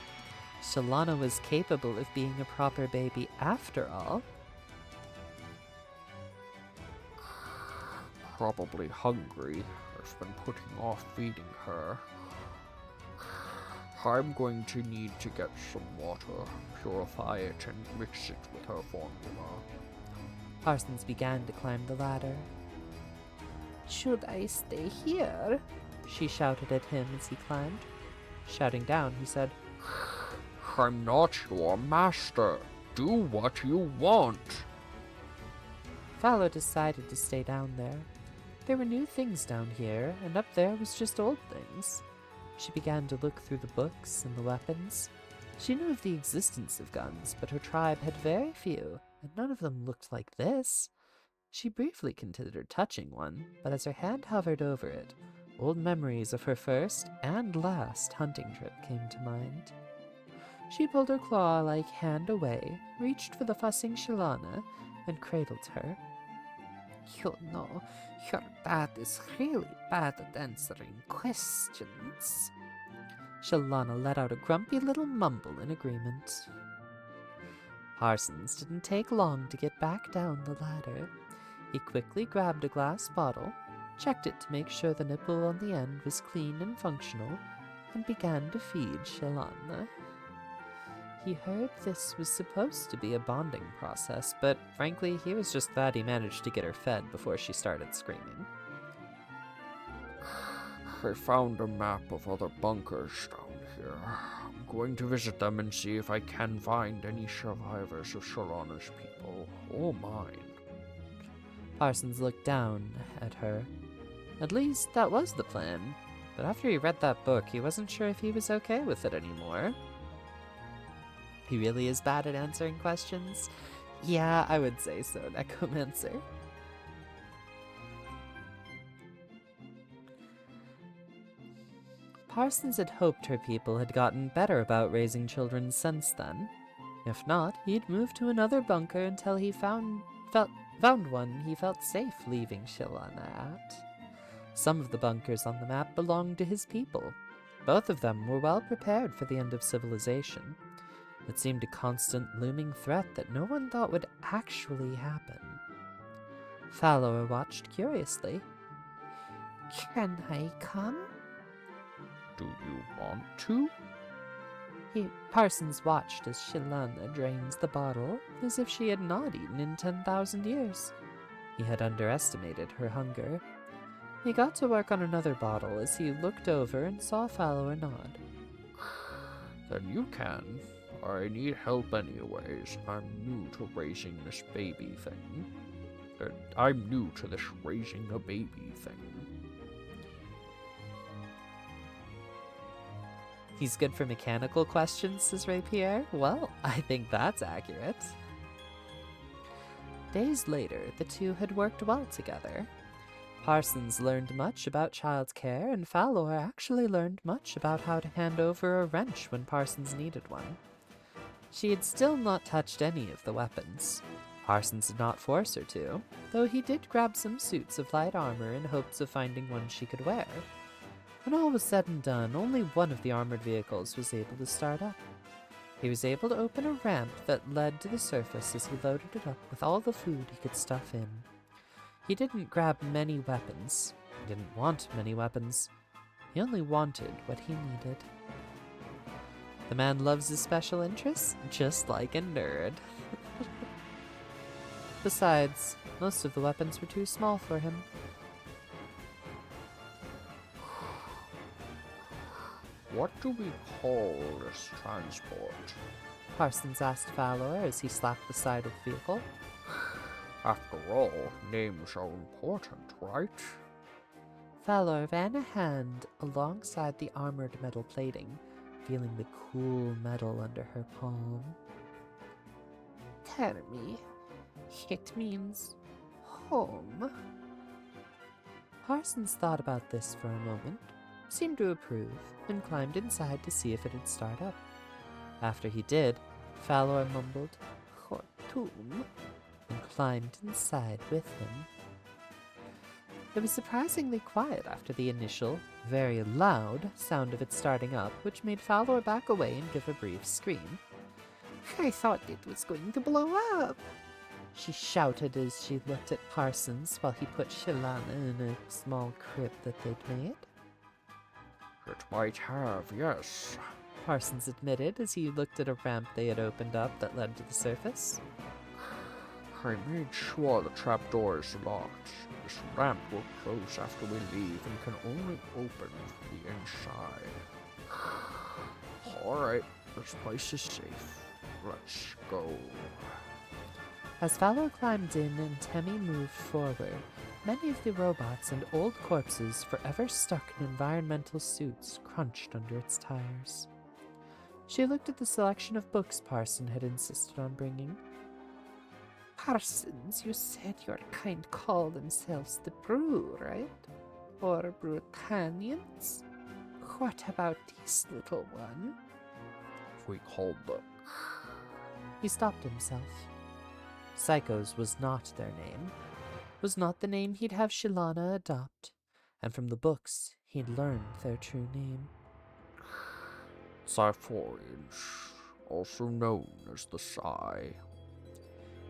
Shalana was capable of being a proper baby after all. Probably hungry. I've been putting off feeding her. I'm going to need to get some water, purify it, and mix it with her formula. Parsons began to climb the ladder. Should I stay here? She shouted at him as he climbed. Shouting down, he said, I'm not your master. Do what you want. Falor decided to stay down there. There were new things down here, and up there was just old things. She began to look through the books and the weapons. She knew of the existence of guns, but her tribe had very few, and none of them looked like this. She briefly considered touching one, but as her hand hovered over it, old memories of her first and last hunting trip came to mind. She pulled her claw-like hand away, reached for the fussing Shalana, and cradled her. You know, your dad is really bad at answering questions. Shalana let out a grumpy little mumble in agreement. Parsons didn't take long to get back down the ladder. He quickly grabbed a glass bottle, checked it to make sure the nipple on the end was clean and functional, and began to feed Shalana. He heard this was supposed to be a bonding process, but frankly, he was just glad he managed to get her fed before she started screaming. I found a map of other bunkers down here. I'm going to visit them and see if I can find any survivors of Shalana's people, or mine. Parsons looked down at her. At least, that was the plan. But after he read that book, he wasn't sure if he was okay with it anymore. He really is bad at answering questions? Yeah, I would say so, Necomancer. Parsons had hoped her people had gotten better about raising children since then. If not, he'd move to another bunker until he found found one he felt safe leaving Shilana at. Some of the bunkers on the map belonged to his people. Both of them were well prepared for the end of civilization. It seemed a constant looming threat that no one thought would actually happen. Falor watched curiously. Can I come? Do you want to? Parsons watched as Shilana drains the bottle as if she had not eaten in 10,000 years. He had underestimated her hunger. He got to work on another bottle as he looked over and saw Falor nod. Then you can. I need help anyways. I'm new to raising this baby thing. I'm new to this raising a baby thing. He's good for mechanical questions, says Rapier. Well, I think that's accurate. Days later, the two had worked well together. Parsons learned much about child care, and Falor actually learned much about how to hand over a wrench when Parsons needed one. She had still not touched any of the weapons. Parsons did not force her to, though he did grab some suits of light armor in hopes of finding one she could wear. When all was said and done, only one of the armored vehicles was able to start up. He was able to open a ramp that led to the surface as he loaded it up with all the food he could stuff in. He didn't grab many weapons. He didn't want many weapons. He only wanted what he needed. The man loves his special interests, just like a nerd. Besides, most of the weapons were too small for him. What do we call this transport? Parsons asked Falor as he slapped the side of the vehicle. After all, names are important, right? Falor ran a hand alongside the armored metal plating, feeling the cool metal under her palm. Tell me, it means home. Parsons thought about this for a moment, seemed to approve, and climbed inside to see if it would start up. After he did, Falor mumbled, Khartoum, and climbed inside with him. It was surprisingly quiet after the initial, very loud sound of it starting up, which made Falor back away and give a brief scream. I thought it was going to blow up. She shouted as she looked at Parsons while he put Shilana in a small crib that they'd made. It might have, yes. Parsons admitted as he looked at a ramp they had opened up that led to the surface. I made sure the trapdoor is locked. This ramp will close after we leave and can only open from the inside. Alright, this place is safe. Let's go. As Falor climbed in and Temmie moved forward, many of the robots and old corpses forever stuck in environmental suits crunched under its tires. She looked at the selection of books Parson had insisted on bringing. Parsons, you said your kind call themselves the Brew, right? Or Brutalians? What about this little one? We called them. He stopped himself. Psychos was not their name, was not the name he'd have Shilana adopt, and from the books he'd learned their true name. Cyphorians, also known as the Psy.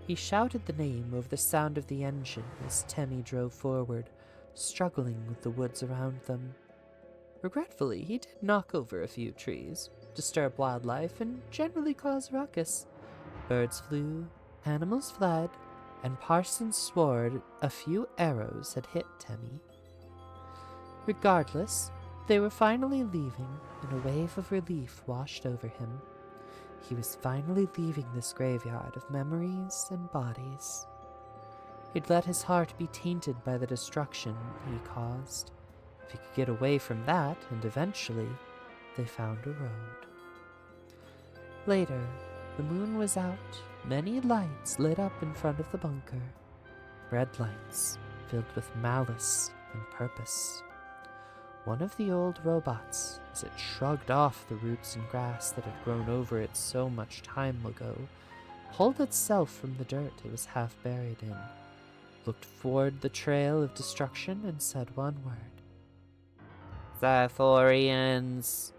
He shouted the name over the sound of the engine as Temmie drove forward, struggling with the woods around them. Regretfully, he did knock over a few trees, disturb wildlife, and generally cause ruckus. Birds flew, animals fled, and Parsons swore a few arrows had hit Temmie. Regardless, they were finally leaving, and a wave of relief washed over him. He was finally leaving this graveyard of memories and bodies. He'd let his heart be tainted by the destruction he caused. If he could get away from that, and eventually, they found a road. Later, the moon was out. Many lights lit up in front of the bunker. Red lights filled with malice and purpose. One of the old robots, as it shrugged off the roots and grass that had grown over it so much time ago, pulled itself from the dirt it was half buried in, looked forward the trail of destruction, and said one word. Zyphorians.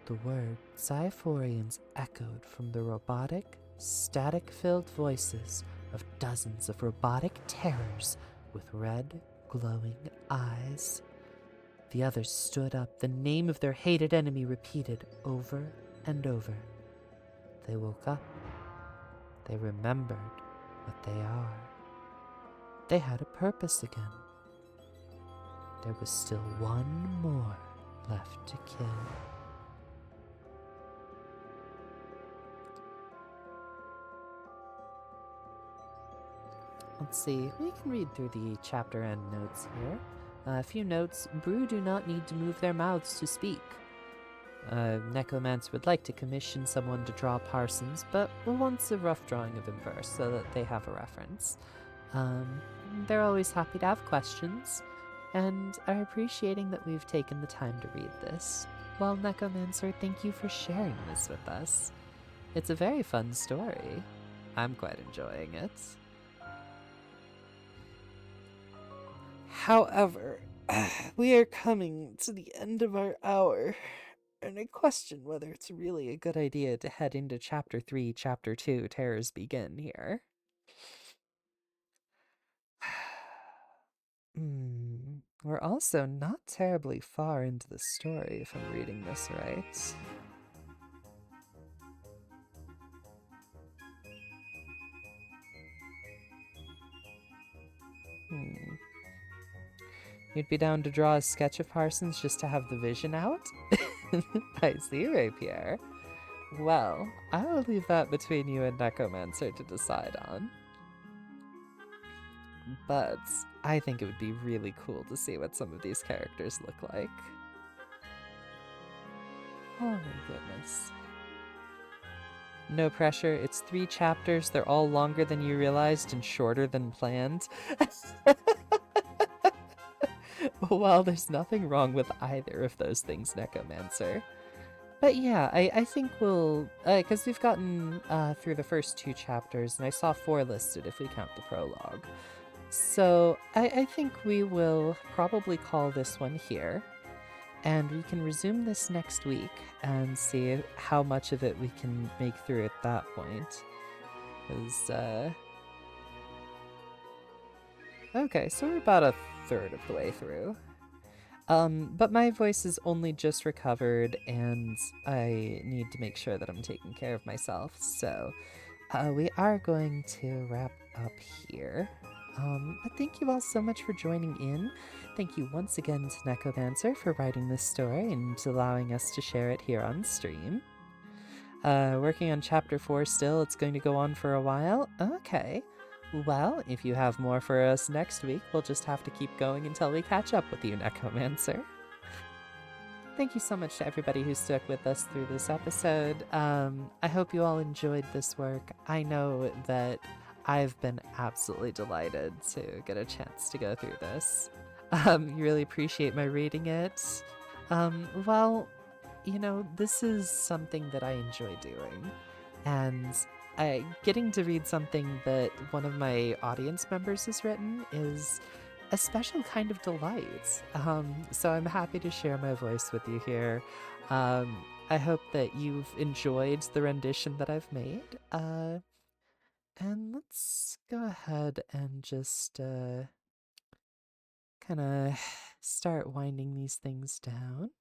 The word Zyphorians echoed from the robotic, static-filled voices of dozens of robotic terrors with red, glowing eyes. The others stood up, the name of their hated enemy repeated over and over. They woke up. They remembered what they are. They had a purpose again. There was still one more left to kill. Let's see, we can read through the chapter end notes here. A few notes. Brew do not need to move their mouths to speak. Necomancer would like to commission someone to draw Parsons, but wants a rough drawing of him first so that they have a reference. They're always happy to have questions, and are appreciating that we've taken the time to read this. Well, Necomancer, thank you for sharing this with us. It's a very fun story. I'm quite enjoying it. However, we are coming to the end of our hour, and I question whether it's really a good idea to head into Chapter 3, Chapter 2, Terrors Begin here. We're also not terribly far into the story, if I'm reading this right. You'd be down to draw a sketch of Parsons just to have the vision out? I see, Rapier. Well, I will leave that between you and Necomancer to decide on. But I think it would be really cool to see what some of these characters look like. Oh my goodness. No pressure, it's 3 chapters, they're all longer than you realized and shorter than planned. Well, there's nothing wrong with either of those things, Necomancer. But yeah, I think we'll, because we've gotten through the first 2 chapters, and I saw 4 listed if we count the prologue. So I think we will probably call this one here, and we can resume this next week and see how much of it we can make through at that point. Because, okay, so we're about a third of the way through. But my voice is only just recovered, and I need to make sure that I'm taking care of myself, so we are going to wrap up here. But thank you all so much for joining in. Thank you once again to Necomancer for writing this story and allowing us to share it here on stream. Working on Chapter 4 still, it's going to go on for a while? Okay. Well, if you have more for us next week, we'll just have to keep going until we catch up with you, Necomancer. Thank you so much to everybody who stuck with us through this episode. I hope you all enjoyed this work. I know that I've been absolutely delighted to get a chance to go through this. You really appreciate my reading it. Well, you know, this is something that I enjoy doing, and getting to read something that one of my audience members has written is a special kind of delight. So I'm happy to share my voice with you here. I hope that you've enjoyed the rendition that I've made. And let's go ahead and just kind of start winding these things down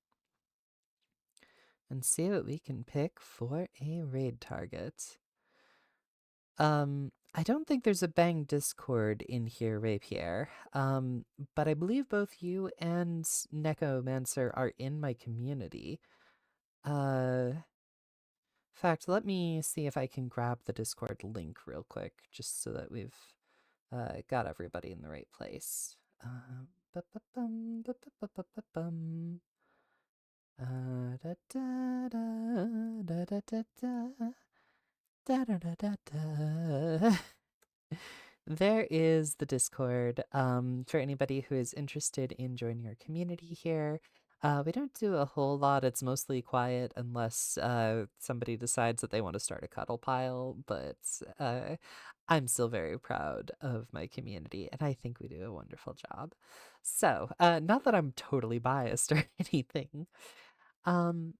and see what we can pick for a raid target. I don't think there's a Bang Discord in here, Rapier. But I believe both you and Necomancer are in my community. In fact, let me see if I can grab the Discord link real quick, just so that we've got everybody in the right place. Ba-ba-bum, ba-ba-ba-ba-bum. Da-da-da-da-da-da-da-da. Da-da-da-da-da. There is the Discord for anybody who is interested in joining our community here. We don't do a whole lot. It's mostly quiet unless somebody decides that they want to start a cuddle pile. But I'm still very proud of my community, and I think we do a wonderful job. So, not that I'm totally biased or anything. Um,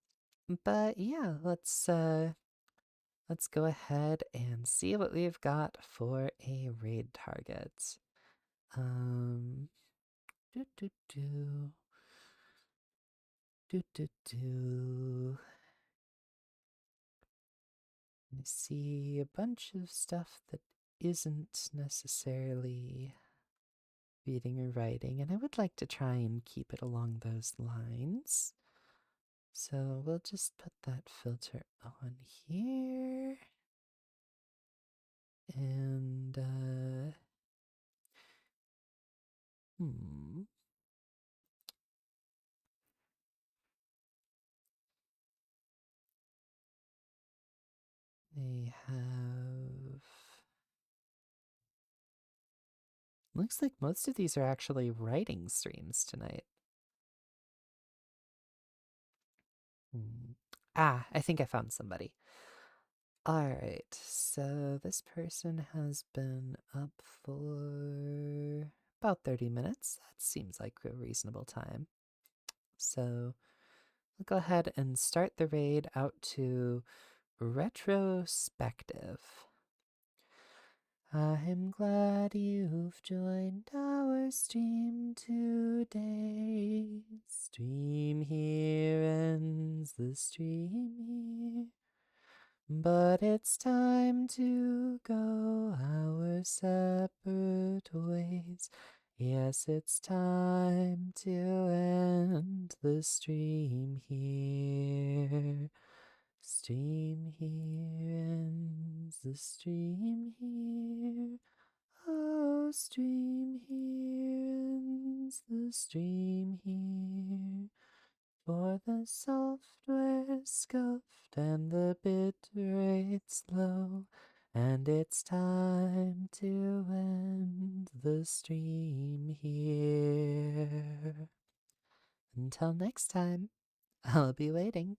but yeah, let's go ahead and see what we've got for a raid target. Um, do do do. Do do do. I see a bunch of stuff that isn't necessarily reading or writing, and I would like to try and keep it along those lines. So we'll just put that filter on here. And, hmm. They have. Looks like most of these are actually writing streams tonight. Hmm. Ah, I think I found somebody. Alright, so this person has been up for about 30 minutes. That seems like a reasonable time. So we'll go ahead and start the raid out to retrospective. I'm glad you've joined our stream today. Stream here ends the stream here. But it's time to go our separate ways. Yes, it's time to end the stream here. Stream here ends the stream here. Oh, stream here ends the stream here. For the software's scuffed and the bit rate's low, and it's time to end the stream here. Until next time, I'll be waiting.